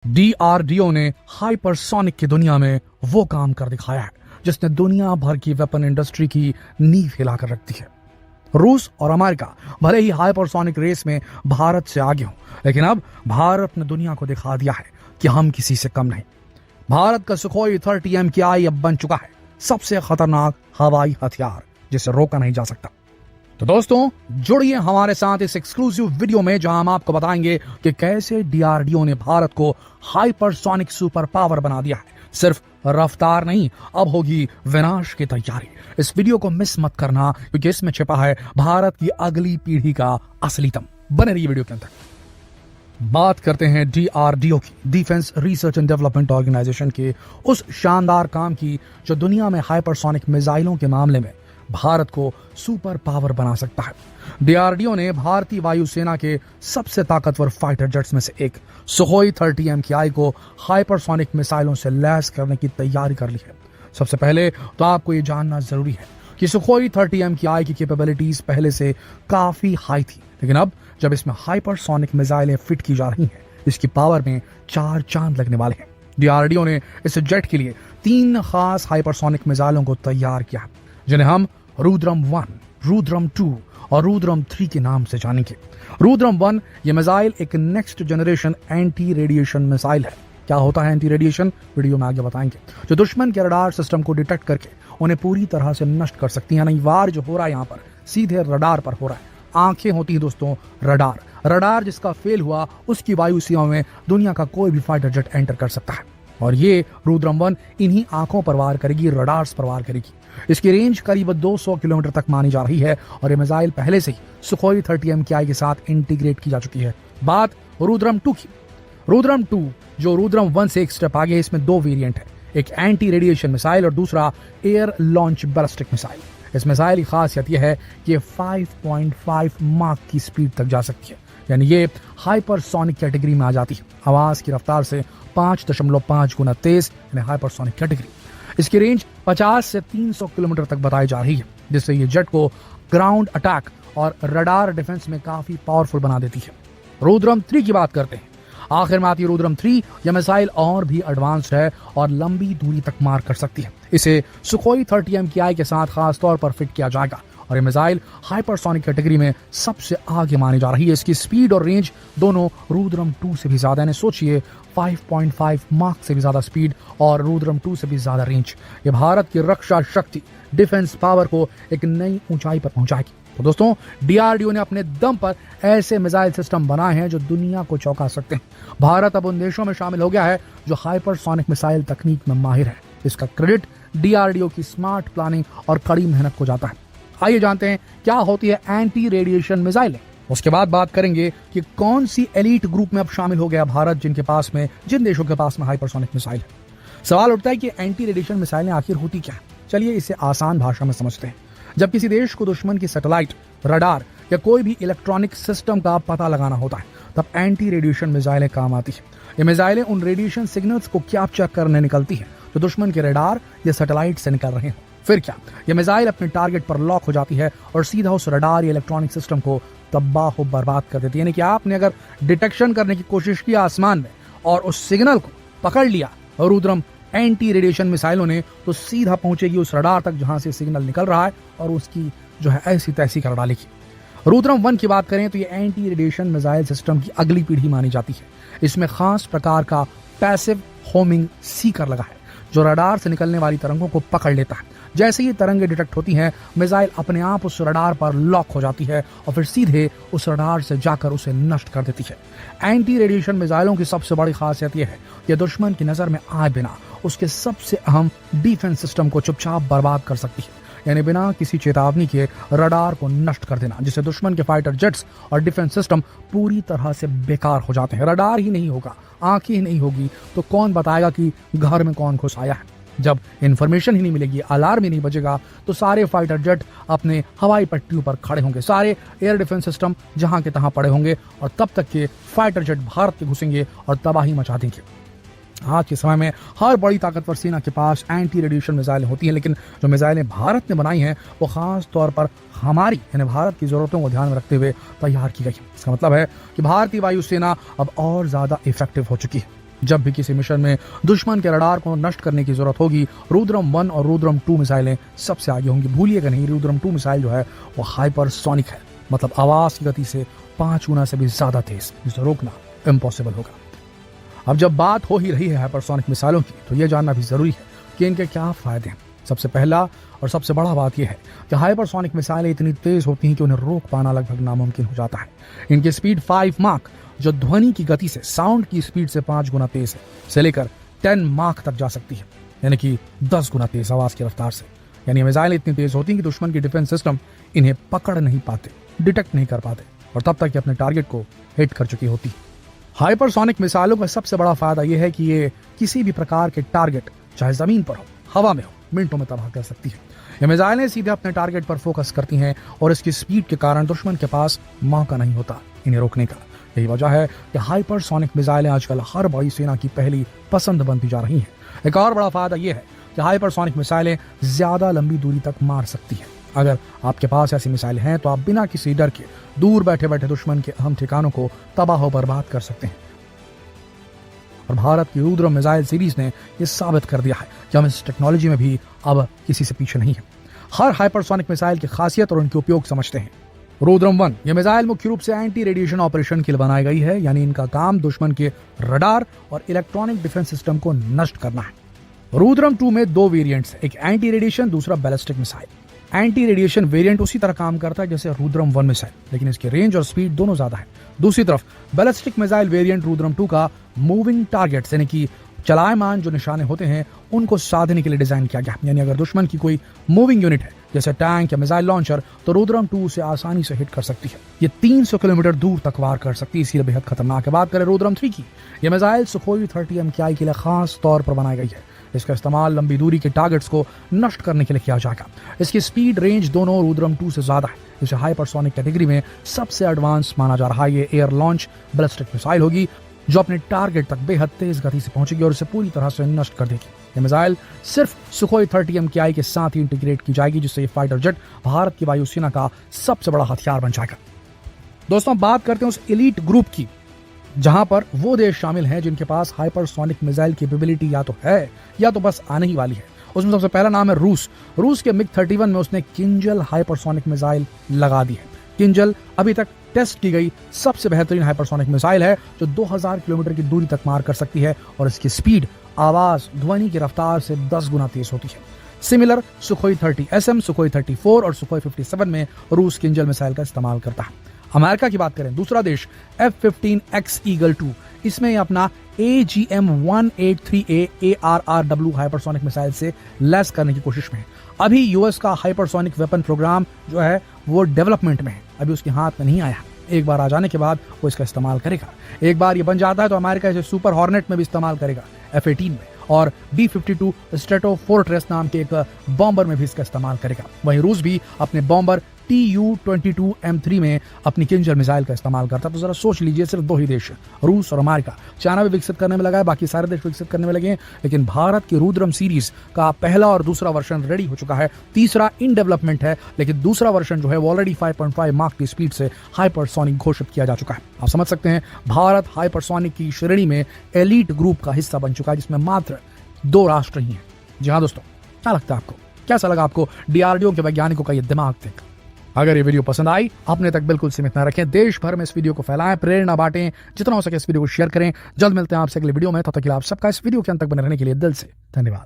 DRDO ने hypersonic की दुनिया में वो काम कर दिखाया है जिसने दुनिया भर की वेपन इंडस्ट्री की नींव हिलाकर रख दी है। रूस और अमेरिका भले ही हाइपरसोनिक रेस में भारत से आगे हों, लेकिन अब भारत ने दुनिया को दिखा दिया है कि हम किसी से कम नहीं। भारत का सुखोई 30 MKI अब बन चुका है सबसे खतरनाक हवाई हथियार जिसे रोका नहीं जा सकता। तो दोस्तों जुड़िए हमारे साथ इस एक्सक्लूसिव वीडियो में जहां हम आपको बताएंगे कि कैसे डीआरडीओ ने भारत को हाइपरसोनिक सुपर पावर बना दिया है। सिर्फ रफ्तार नहीं, अब होगी विनाश की तैयारी। इस वीडियो को मिस मत करना क्योंकि इसमें छिपा है भारत की अगली पीढ़ी का असली दम। बने रहिए वीडियो के अंदर। बात करते हैं डीआरडीओ की, defence research and development organisation के उस शानदार काम की जो दुनिया में हाइपरसोनिक मिसाइलों के मामले में भारत को सुपर पावर बना सकता है। डीआरडीओ ने भारतीय वायुसेना के सबसे ताकतवर फाइटर जेट्स में से एक सुखोई 30 MKI को हाइपरसोनिक मिसाइलों से लैस करने की तैयारी कर ली है। सबसे पहले तो आपको ये जानना जरूरी है कि सुखोई 30 MKI की कैपेबिलिटीज पहले से काफी हाई थी, लेकिन अब जब इसमें हाइपरसोनिक मिसाइलें फिट की जा रही हैं, इसकी पावर में 4 चांद लगने वाले हैं। डीआरडीओ ने इस जेट के लिए 3 खास हाइपरसोनिक मिसाइलों को तैयार किया, जिन्हें हम रुद्रम 1, रुद्रम 2 और रुद्रम 3 के नाम से जानेंगे। रुद्रम 1 ये मिसाइल एक next generation anti radiation missile है। क्या होता है एंटी रेडिएशन, वीडियो में आगे बताएंगे। जो दुश्मन के रडार सिस्टम को डिटेक्ट करके उन्हें पूरी तरह से नष्ट कर सकती है। नहीं, वार जो हो रहा है यहाँ पर सीधे रडार पर हो रहा है। आंखें होती है दोस्तों रडार जिसका फेल हुआ उसकी वायु सीमा में दुनिया का कोई भी फाइटर जेट एंटर कर सकता है, और ये रुद्रम 1 इन्हीं आंखों पर वार करेगी, रडार्स पर वार करेगी। इसकी रेंज करीब 200 किलोमीटर तक मानी जा रही है और ये मिसाइल पहले से ही सुखोई 30 MKI के साथ इंटीग्रेट की जा चुकी है। बात रुद्रम 2 की। रुद्रम 2 जो रुद्रम 1 से एक स्टेप आगे है, इसमें 2 वेरिएंट है, एक एंटी रेडिएशन मिसाइल और दूसरा एयर लॉन्च बैलिस्टिक मिसाइल। इस मिसाइल की खासियत यह है कि 5.5 माक की स्पीड तक जा सकती है, यानी ये हाइपरसोनिक कैटेगरी में आ जाती है। आवाज की रफ्तार से 5.5 गुना तेज, यानी हाइपरसोनिक कैटेगरी। इसकी रेंज 50 से 300 किलोमीटर तक बताई जा रही है, जिससे ये जेट को ग्राउंड अटैक और रडार डिफेंस में काफी पावरफुल बना देती है। रुद्रम 3 की बात करते हैं। आखिर में आती है रुद्रम 3। यह मिसाइल और भी एडवांस्ड है और लंबी दूरी तक मार कर सकती है। इसे सुखोई 30 MKI के साथ खास तौर पर फिट किया जाएगा और ये मिसाइल हाइपरसोनिक कैटेगरी में सबसे आगे मानी जा रही है। इसकी स्पीड और रेंज दोनों रुद्रम 2 से भी ज्यादा है। सोचिए 5.5 माक से भी ज्यादा स्पीड और रुद्रम 2 से भी ज्यादा रेंज। ये भारत की रक्षा शक्ति, डिफेंस पावर को एक नई ऊंचाई पर पहुंचाएगी। तो दोस्तों डीआरडीओ ने अपने दम पर ऐसे मिसाइल सिस्टम बनाए हैं जो दुनिया को चौंका सकते हैं। भारत अब उन देशों में शामिल हो गया है जो हाइपरसोनिक मिसाइल तकनीक में माहिर है। इसका क्रेडिट डीआरडीओ की स्मार्ट प्लानिंग और कड़ी मेहनत को जाता है। आइए जानते हैं क्या होती है एंटी रेडिएशन मिसाइलें। उसके बाद बात करेंगे कि कौन सी एलीट ग्रुप में अब शामिल हो गया भारत, जिन देशों के पास में हाइपरसोनिक मिसाइल है। सवाल उठता है कि एंटी रेडिएशन मिसाइलें आखिर होती क्या है। चलिए इसे आसान भाषा में समझते हैं। जब किसी देश को दुश्मन की सैटेलाइट, रडार या कोई भी इलेक्ट्रॉनिक सिस्टम का पता लगाना होता है, तब एंटी रेडिएशन मिसाइलें काम आती है। ये मिसाइलें उन रेडिएशन सिग्नल्स को कैप्चर करने निकलती हैं जो दुश्मन के रडार या सैटेलाइट से निकल रहे हैं। फिर क्या, यह मिसाइल अपने टारगेट पर लॉक हो जाती है और सीधा उस रडार या इलेक्ट्रॉनिक सिस्टम को तबाह बर्बाद कर देती है। यानी कि आपने अगर डिटेक्शन करने की कोशिश की आसमान में और उस सिग्नल को पकड़ लिया रुद्रम एंटी रेडिएशन मिसाइलों ने, तो सीधा पहुंचेगी उस रडार तक जहां से सिग्नल निकल रहा है और उसकी जो है ऐसी तैसी कर डालेगी। रुद्रम 1 की बात करें तो ये एंटी रेडिएशन मिसाइल सिस्टम की अगली पीढ़ी मानी जाती है। इसमें खास प्रकार का पैसिव होमिंग सीकर लगा है जो रडार से निकलने वाली तरंगों को पकड़ लेता है। जैसे ही तरंगें डिटेक्ट होती हैं, मिसाइल अपने आप उस रडार पर लॉक हो जाती है और फिर सीधे उस रडार से जाकर उसे नष्ट कर देती है। एंटी रेडिएशन मिसाइलों की सबसे बड़ी खासियत यह है कि दुश्मन की नजर में आए बिना उसके सबसे अहम डिफेंस सिस्टम को चुपचाप बर्बाद कर सकती है, यानी बिना किसी चेतावनी के रडार को नष्ट कर देना, जिससे दुश्मन के फाइटर जेट्स और डिफेंस सिस्टम पूरी तरह से बेकार हो जाते हैं। रडार ही नहीं होगा, आंखें ही नहीं होगी, तो कौन बताएगा कि घर में कौन घुस आया है। जब इन्फॉर्मेशन ही नहीं मिलेगी, अलार्म ही नहीं बजेगा, तो सारे फाइटर जेट अपने हवाई पट्टियों पर खड़े होंगे, सारे एयर डिफेंस सिस्टम जहां के तहां पड़े होंगे और तब तक के फाइटर जेट भारत के घुसेंगे और तबाही मचा देंगे। आज के समय में हर बड़ी ताकतवर सेना के पास एंटी रेडिएशन मिसाइलें होती हैं, लेकिन जो मिसाइलें भारत ने बनाई हैं वो खास तौर पर हमारी यानी भारत की जरूरतों को ध्यान में रखते हुए तैयार की गई है। इसका मतलब है कि भारतीय वायुसेना अब और ज्यादा इफेक्टिव हो चुकी है। जब भी किसी मिशन में दुश्मन के रडार को नष्ट करने की जरूरत होगी, रुद्रम 1 और रुद्रम 2 मिसाइलें सबसे आगे होंगी। भूलिएगा नहीं, रुद्रम 2 मिसाइल जो है वो हाइपरसोनिक है, मतलब आवाज की गति से 5 गुना से भी ज्यादा तेज, जिसे रोकना इम्पॉसिबल होगा। अब जब बात हो ही रही है हाइपरसोनिक मिसाइलों की, तो यह जानना भी जरूरी है कि इनके क्या फायदे हैं। सबसे पहला और सबसे बड़ा बात यह है कि हाइपरसोनिक मिसाइलें इतनी तेज होती हैं कि उन्हें रोक पाना लगभग नामुमकिन हो जाता है। इनकी स्पीड 5 माक, जो ध्वनि की गति से साउंड की स्पीड से 5 गुना तेज है, से लेकर 10 माक तक जा सकती है, यानी कि 10 गुना तेज आवाज की रफ्तार से। यानी मिसाइलें इतनी तेज होती हैं कि दुश्मन की डिफेंस सिस्टम इन्हें पकड़ नहीं पाते, डिटेक्ट नहीं कर पाते, और तब तक अपने टारगेट को हिट कर चुकी होती है। हाइपरसोनिक मिसाइलों का सबसे बड़ा फायदा यह है कि ये किसी भी प्रकार के टारगेट, चाहे जमीन पर हो, हवा में हो, मिनटों में तबाह कर सकती है। ये मिसाइलें सीधे अपने टारगेट पर फोकस करती हैं और इसकी स्पीड के कारण दुश्मन के पास मौका नहीं होता इन्हें रोकने का। यही वजह है कि हाइपरसोनिक मिसाइलें आजकल हर वायुसेना की पहली पसंद बनती जा रही हैं। एक और बड़ा फायदा यह है कि हाइपरसोनिक मिसाइलें ज्यादा लंबी दूरी तक मार सकती हैं। अगर आपके पास ऐसी मिसाइलें हैं तो आप बिना किसी डर के दूर बैठे बैठे दुश्मन के अहम ठिकानों को तबाह और बर्बाद कर सकते हैं। और भारत की रुद्रम मिसाइल सीरीज ने यह साबित कर दिया है कि हम इस टेक्नोलॉजी में भी अब किसी से पीछे नहीं है। हर हाइपरसोनिक मिसाइल की खासियत और उनके उपयोग समझते हैं। रुद्रम 1 यह मिसाइल मुख्य रूप से एंटी रेडिएशन ऑपरेशन के लिए बनाई गई है, यानी इनका काम दुश्मन के रडार और इलेक्ट्रॉनिक डिफेंस सिस्टम को नष्ट करना है। रुद्रम 2 में 2 वेरिएंट्स, एक एंटी रेडिएशन, दूसरा ballistic missile. Anti radiation variant उसी तरह काम करता है जैसे रुद्रम 1 मिसाइल, लेकिन इसकी रेंज और स्पीड दोनों ज्यादा है। दूसरी तरफ बैलिस्टिक मिसाइल वेरिएंट रुद्रम 2 का मूविंग टारगेट्स, यानी कि चलायमान जो निशाने होते हैं उनको साधने के लिए डिजाइन किया गया। यानी अगर दुश्मन की कोई मूविंग यूनिट है जैसे टैंक या मिसाइल लॉन्चर, तो रुद्रम 2 उसे आसानी से हिट कर सकती है। ये 300 किलोमीटर दूर तक वार कर सकती है, इसलिए बेहद खतरनाक है। बात करें रुद्रम 3 की, यह मिसाइल सुखोई 30 MKI के लिए खास तौर पर बनाई गई है। इसका इस्तेमाल लंबी दूरी के टारगेट्स को नष्ट करने के लिए किया जाएगा। इसकी स्पीड रेंज दोनों रुद्रम 2 से ज्यादा है। इसे हाइपरसोनिक कैटेगरी में सबसे एडवांस माना जा रहा है। ये एयर लॉन्च बैलिस्टिक मिसाइल होगी जो अपने टारगेट तक बेहद तेज गति से पहुंचेगी और इसे पूरी तरह से नष्ट कर देगी। ये मिसाइल सिर्फ सुखोई 30 MKI के साथ ही इंटीग्रेट की जाएगी, जिससे ये फाइटर जेट भारत की वायुसेना का सबसे बड़ा हथियार बन जाएगा। दोस्तों, बात करते हैं उस एलीट ग्रुप की जहां पर वो देश शामिल हैं जिनके पास हाइपरसोनिक मिसाइल कैपेबिलिटी या तो है या तो बस आने ही वाली है। उसमें सबसे पहला नाम है रूस। रूस के MiG-31 में उसने किंजल हाइपरसोनिक मिसाइल लगा दी है। किंजल अभी तक टेस्ट की गई सबसे बेहतरीन हाइपरसोनिक मिसाइल है जो 2000 किलोमीटर की दूरी तक मार कर सकती है और इसकी स्पीड आवाज ध्वनि की रफ्तार से 10 गुना तेज होती है। सिमिलर सुखोई 30SM, सुखोई 34 और सुखोई 57 में रूस किंजल मिसाइल का इस्तेमाल करता है। अमेरिका की बात करें, दूसरा देश F-15X ईगल 2, इसमें अपना AGM-183A ARRW हाइपरसोनिक मिसाइल से लैस करने की कोशिश में है। अभी यूएस का हाइपरसोनिक वेपन प्रोग्राम जो है वो डेवलपमेंट में है, अभी उसके हाथ में नहीं आया। एक बार आ जाने के बाद वो इसका इस्तेमाल करेगा। एक बार ये बन जाता है तो अमेरिका इसे सुपर हॉर्नेट में भी इस्तेमाल करेगा, F-18 में, और B-52 स्ट्रेटोफोर्ट्रेस नाम के एक बॉम्बर में भी इसका इस्तेमाल करेगा। वहीं रूस भी अपने बॉम्बर Tu-22M3 में अपनी किंजल मिसाइल का इस्तेमाल करता है। तो जरा सोच लीजिए, सिर्फ 2 ही देश, रूस और अमेरिका। चाइना भी विकसित करने में लगा है, बाकी सारे देश विकसित करने में लगे हैं, लेकिन भारत की रुद्रम सीरीज का पहला और दूसरा वर्जन रेडी हो चुका है। तीसरा इन डेवलपमेंट है, लेकिन दूसरा वर्जन जो है वो ऑलरेडी 5.5 माक की स्पीड से हाइपरसोनिक घोषित किया जा चुका है। आप समझ सकते हैं, भारत हाइपरसोनिक की श्रेणी में एलीट ग्रुप का हिस्सा बन चुका है, जिसमें मात्र 2 राष्ट्र ही हैं। जी हाँ दोस्तों, क्या लगता है आपको, कैसा लगा आपको DRDO के वैज्ञानिकों का ये दिमाग देख? अगर ये वीडियो पसंद आई, अपने तक बिल्कुल सीमित न रखें, देश भर में इस वीडियो को फैलाएं, प्रेरणा बांटें, जितना हो सके इस वीडियो को शेयर करें। जल्द मिलते हैं आपसे अगले वीडियो में, तब तक के लिए आप सबका इस वीडियो के अंत तक बने रहने के लिए दिल से धन्यवाद।